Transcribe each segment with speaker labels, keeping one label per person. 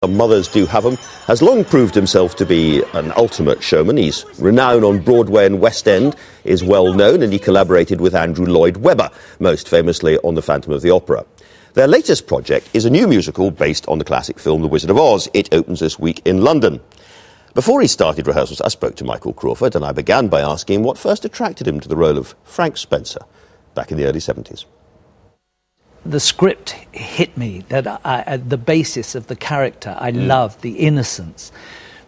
Speaker 1: Mothers Do Have 'Em, has long proved himself to be an ultimate showman. He's renowned on Broadway and West End, is well known, and he collaborated with Andrew Lloyd Webber, most famously on The Phantom of the Opera. Their latest project is a new musical based on the classic film The Wizard of Oz. It opens this week in London. Before he started rehearsals, I spoke to Michael Crawford, and I began by asking him what first attracted him to the role of Frank Spencer back in the early 70s.
Speaker 2: The script hit me, that the basis of the character. I loved the innocence,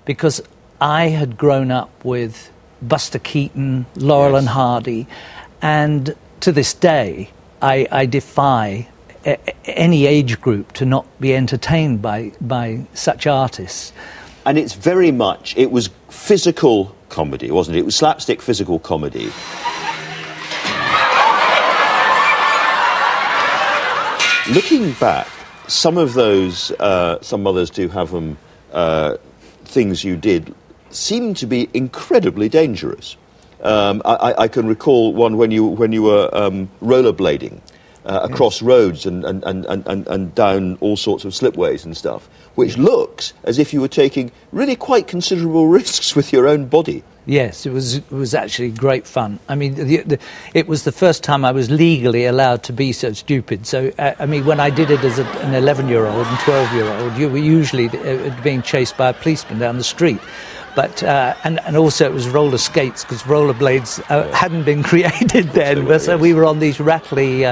Speaker 2: because I had grown up with Buster Keaton, Laurel and Hardy, and to this day I defy any age group to not be entertained by such artists.
Speaker 1: And it's very much, it was physical comedy, wasn't it? It was slapstick physical comedy. Looking back, some of those, Some Mothers Do Have 'Em, things you did seem to be incredibly dangerous. I can recall one when you were rollerblading across roads and down all sorts of slipways and stuff, which looks as if you were taking really quite considerable risks with your own body.
Speaker 2: Yes, it was actually great fun. I mean, it was the first time I was legally allowed to be so stupid. So, I mean, when I did it as an 11-year-old and 12-year-old, you were usually being chased by a policeman down the street. But and also it was roller skates, because rollerblades hadn't been created then. So we were on these rattly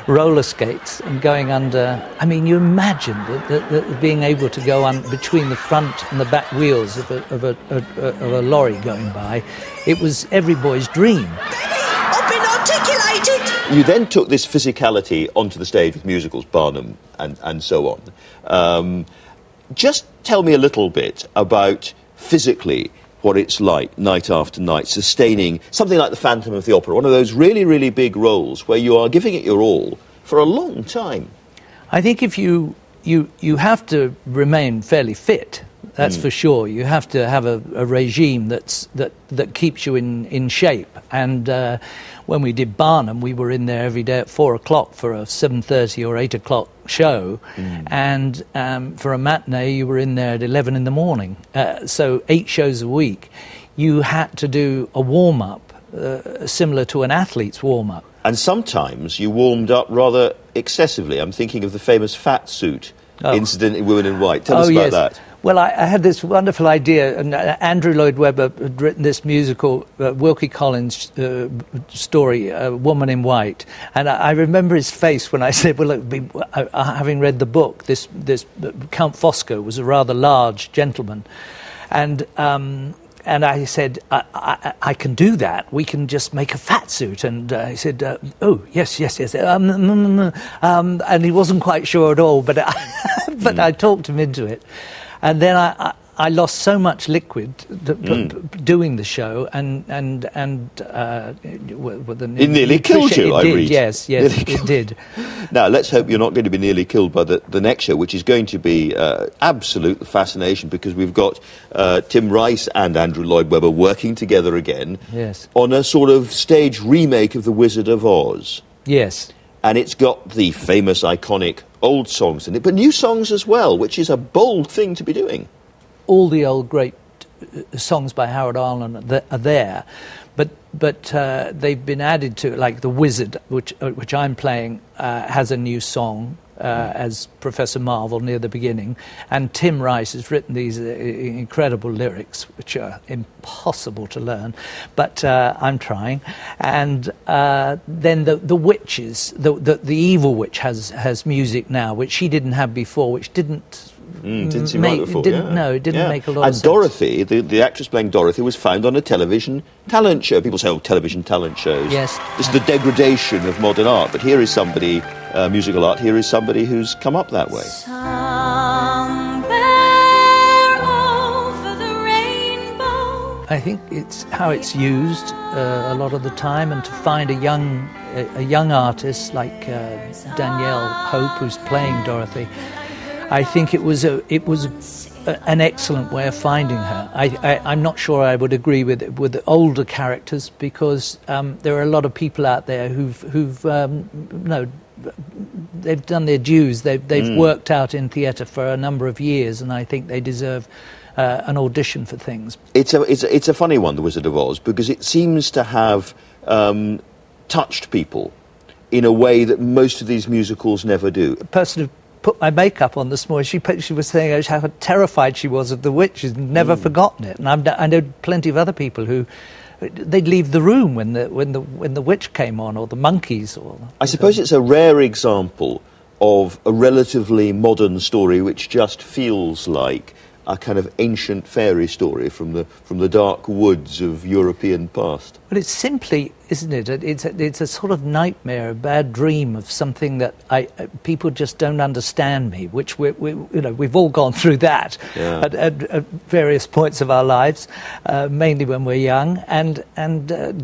Speaker 2: roller skates and going under. I mean, you imagine that being able to go on between the front and the back wheels of a lorry going by. It was every boy's dream.
Speaker 3: I've been articulated.
Speaker 1: You then took this physicality onto the stage with musicals, Barnum and so on. Just tell me a little bit about physically what it's like night after night, sustaining something like The Phantom of the Opera, one of those really, really big roles where you are giving it your all for a long time.
Speaker 2: I think if you have to remain fairly fit, that's for sure. You have to have a regime that keeps you in shape. And when we did Barnum, we were in there every day at 4 o'clock for a 7:30 or 8 o'clock show, and for a matinee you were in there at 11 in the morning. So 8 shows a week. You had to do a warm-up similar to an athlete's warm-up.
Speaker 1: And sometimes you warmed up rather excessively. I'm thinking of the famous fat suit incident in Women in White. Tell us about that.
Speaker 2: Well, I had this wonderful idea, and Andrew Lloyd Webber had written this musical, Wilkie Collins' story, Woman in White, and I remember his face when I said, well, look, having read the book, this Count Fosco was a rather large gentleman, and I said, I can do that. We can just make a fat suit. And he said, oh, yes. And he wasn't quite sure at all, but I talked him into it. And then I lost so much liquid doing the show, and
Speaker 1: it nearly killed you, I read.
Speaker 2: Yes, it did.
Speaker 1: Now, let's hope you're not going to be nearly killed by the next show, which is going to be absolute fascination, because we've got Tim Rice and Andrew Lloyd Webber working together again on a sort of stage remake of The Wizard of Oz.
Speaker 2: Yes.
Speaker 1: And it's got the famous, iconic old songs in it, but new songs as well, which is a bold thing to be doing.
Speaker 2: All the old great songs by Harold Arlen are there, but they've been added to, like The Wizard, which I'm playing, has a new song as Professor Marvel near the beginning, and Tim Rice has written these incredible lyrics, which are impossible to learn, but I'm trying. And then the witches, the evil witch has music now, which she didn't have before, which didn't
Speaker 1: seem right before.
Speaker 2: No, it didn't make a lot of sense.
Speaker 1: And Dorothy, the actress playing Dorothy, was found on a television talent show. People say, television talent shows.
Speaker 2: Yes.
Speaker 1: This is the degradation of modern art. But here is somebody, musical art, here is somebody who's come up that way.
Speaker 3: Somewhere over the rainbow.
Speaker 2: I think it's how it's used a lot of the time, and to find a young artist like Danielle Hope, who's playing Dorothy, I think it was an excellent way of finding her. I'm not sure I would agree with the older characters, because there are a lot of people out there who've they've done their dues. They've worked out in theatre for a number of years, and I think they deserve an audition for things.
Speaker 1: It's a funny one, The Wizard of Oz, because it seems to have touched people in a way that most of these musicals never do.
Speaker 2: The person who put my makeup on this morning, she was saying how terrified she was of the witch. She's never forgotten it. And I know plenty of other people who they'd leave the room when the witch came on, or the monkeys.
Speaker 1: I suppose it's a rare example of a relatively modern story which just feels like a kind of ancient fairy story from the dark woods of European past.
Speaker 2: Well, it's simply, isn't it? It's a sort of nightmare, a bad dream of something that people just don't understand me. Which we've all gone through that at various points of our lives, mainly when we're young, and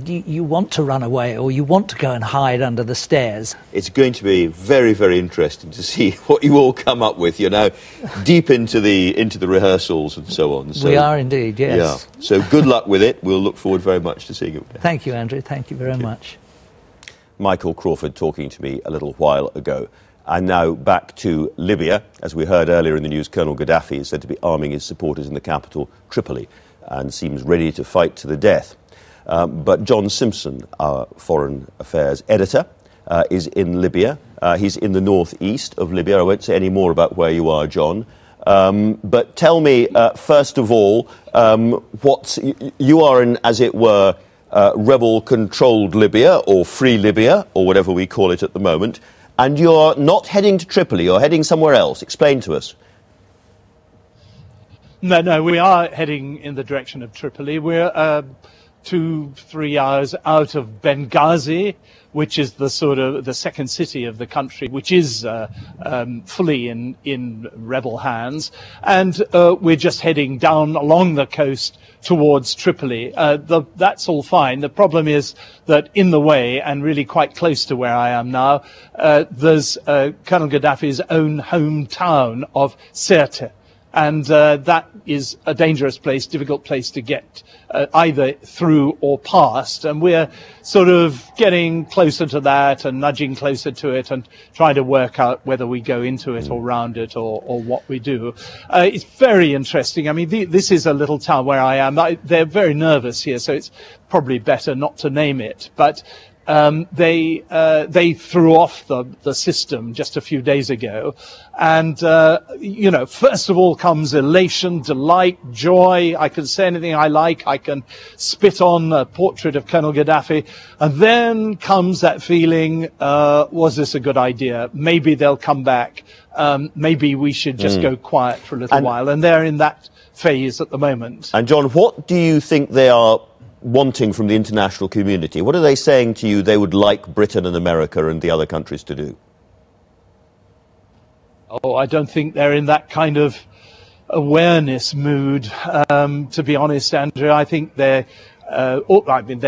Speaker 2: you want to run away, or you want to go and hide under the stairs.
Speaker 1: It's going to be very, very interesting to see what you all come up with. You're now deep into the rehearsals and so on. So,
Speaker 2: we are indeed, yes.
Speaker 1: Yeah. So good luck with it. We'll look forward very much to seeing it.
Speaker 2: Thank you, Andrew. Thank you very much.
Speaker 1: Michael Crawford talking to me a little while ago. And now back to Libya. As we heard earlier in the news, Colonel Gaddafi is said to be arming his supporters in the capital, Tripoli, and seems ready to fight to the death. But John Simpson, our Foreign Affairs editor, is in Libya. He's in the northeast of Libya. I won't say any more about where you are, John. But tell me, first of all, you are in, as it were, rebel-controlled Libya, or free Libya, or whatever we call it at the moment, and you're not heading to Tripoli, you're heading somewhere else. Explain to us.
Speaker 4: No, we are heading in the direction of Tripoli. We're 2-3 hours out of Benghazi, which is the sort of the second city of the country, which is fully in rebel hands, and we're just heading down along the coast towards Tripoli. That's all fine. The problem is that in the way, and really quite close to where I am now, there's Colonel Gaddafi's own hometown of Sirte. And that is a dangerous place, difficult place to get either through or past. And we're sort of getting closer to that and nudging closer to it and trying to work out whether we go into it or round it or what we do. It's very interesting. I mean, this is a little town where I am. They're very nervous here, so it's probably better not to name it. But they threw off the system just a few days ago, and first of all comes elation, delight, joy. I can say anything I like. I can spit on a portrait of Colonel Gaddafi, and then comes that feeling: was this a good idea? Maybe they'll come back. Maybe we should just go quiet for a little while. And they're in that phase at the moment.
Speaker 1: And John, what do you think they are wanting from the international community? What are they saying to you they would like Britain and America and the other countries to do?
Speaker 4: Oh, I don't think they're in that kind of awareness mood, to be honest, Andrew. I think they'd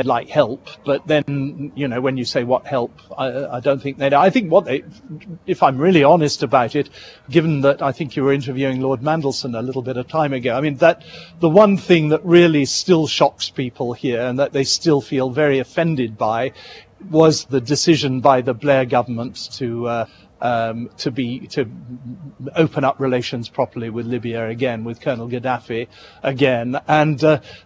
Speaker 4: like help, but then, when you say what help, I don't think they do. I think if I'm really honest about it, given that I think you were interviewing Lord Mandelson a little bit of time ago, I mean, that the one thing that really still shocks people here and that they still feel very offended by was the decision by the Blair government to open up relations properly with Libya again, with Colonel Gaddafi again, and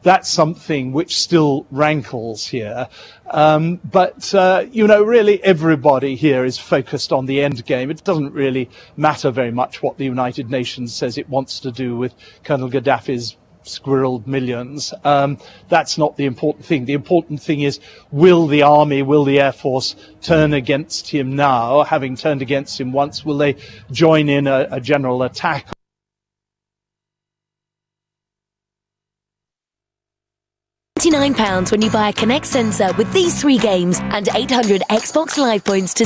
Speaker 4: that's something which still rankles here. But really everybody here is focused on the end game. It doesn't really matter very much what the United Nations says it wants to do with Colonel Gaddafi's squirreled millions. That's not the important thing. The important thing is, will the army, will the air force turn against him now? Having turned against him once, will they join in a general attack?
Speaker 5: £29 when you buy a Connect sensor with these 3 games and 800 Xbox Live points to